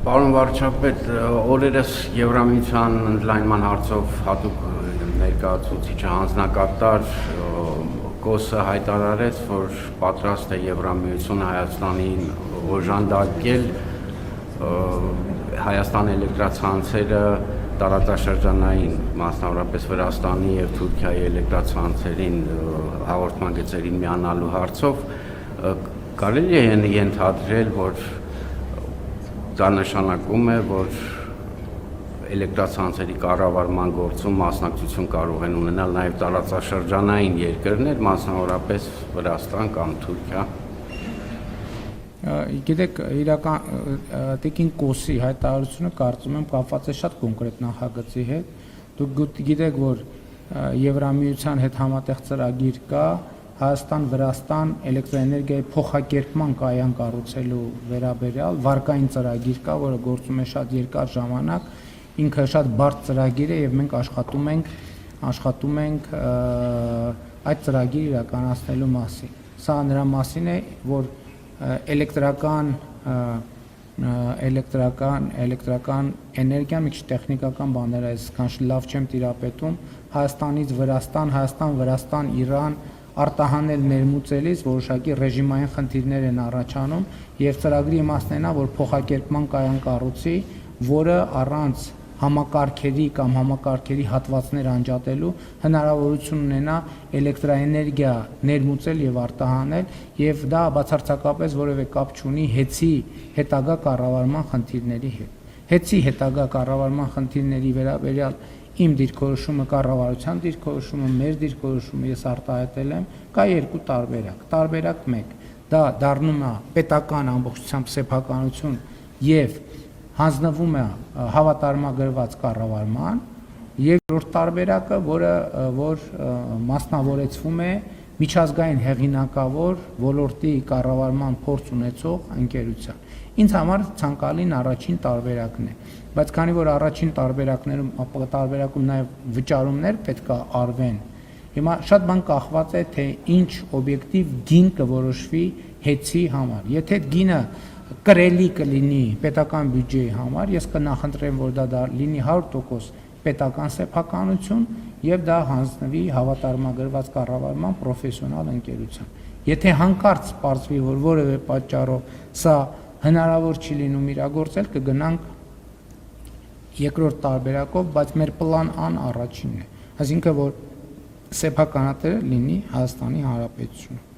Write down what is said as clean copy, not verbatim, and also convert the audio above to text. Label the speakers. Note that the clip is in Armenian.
Speaker 1: Պարոն վարչապետ, օրերս Եվրամիության ընդլայնման հարցով հատուկ ներկայացուցիչը հանձնակատար Կոսը հայտարարեց, որ պատրաստ է Եվրամիությունը Հայաստանին օժանդակել Հայաստան էլեկտրացանցերը տարածաշրջանային, մասնավորապես Վրաստանի և Թուրքիայի էլեկտրացանցերին հաղորդման գծերին միանալու հարցով, կարելի է ենթադրել, որ դա նշանակում է, որ էլեկտրացանցերի կառավարման գործում մասնակցություն կարող են ունենալ նաև տարածաշրջանային երկրներ, մասնավորապես Վրաստան կամ Թուրքիա։
Speaker 2: Գիտեք, իրական տիկին Կոսի հայտարարությունը կարծում եմ կապված է շատ կոնկրետ նախագծի հետ։ Դուք գիտեք, որ Եվրամիության հետ համատեղ ծրագիր կա Հայաստան-Վրաստան էլեկտրոէներգիայի փոխակերպման կայան կառուցելու վերաբերյալ վարկային ծրագիր կա, որը գործում է շատ երկար ժամանակ, ինքը շատ բարդ ծրագիր է եւ մենք աշխատում ենք այդ ծրագիրը իրականացնելու մասին։ Սա նրա մասին է, որ էլեկտրական էներգիա մի քիչ տեխնիկական բաներ է, այսքան լավ չեմ տիրապետում, Հայաստանից Վրաստան, Հայաստան-Վրաստան, Իրան արտահանել ներմուծելիս որոշակի ռեժիմային խնդիրներ են առաջանում եւ ծրագրի իմաստն է, որ փոխակերպման կայան կառուցի, որը առանց համակարգերի կամ համակարգերի հատվածներ անջատելու հնարավորություն ունենա էլեկտրաէներգիա ներմուծել եւ արտահանել եւ դա բացարձակապես որևէ կապ չունի ՀԵՑ-ի հետագա կառավարման խնդիրների հետ։ ՀԵՑ-ի հետագա կառավարման խնդիրների վերաբերյալ իմ դիրքորոշումը, կառավարության դիրքորոշումը, մեր դիրքորոշումը ես արտահայտել եմ, կա երկու տարբերակ։ Տարբերակ 1, դա դառնում է պետական ամբողջությամբ սեփականություն եւ հանձնվում է հավատարմագրված կառավարման, երկրորդ տարբերակը, որ մասնավորեցվում է միջազգային հեղինակավոր ոլորտի կառավարման փորձ ունեցող ընկերության։ Ինձ համար ցանկալին առաջին տարբերակն է, բայց քանի որ առաջին տարբերակում նաև վճարումներ պետք է արվեն, հիմա շատ բան կախված է, թե ինչ օբյեկտիվ գին կորոշվի ՀԵՑ-ի համար։ Եթե գինը կրելի կլինի պետական բյուջեի համար, ես կնախընտրեմ, որ դա լինի 100% պետական սեփականություն եւ դա հանձնվի հավատարմագրված կառավարման պրոֆեսիոնալ ընկերության։ Եթե հանկարծ պարզվի, որ որևէ պատճառով սա հնարավոր չի լինում իրագործել, կգնանք երկրորդ տարբերակով, բայց մեր պլան Ան առաջինն է, այսինքն որ սեփականատերը լինի Հայաստանի Հանրապետությունը։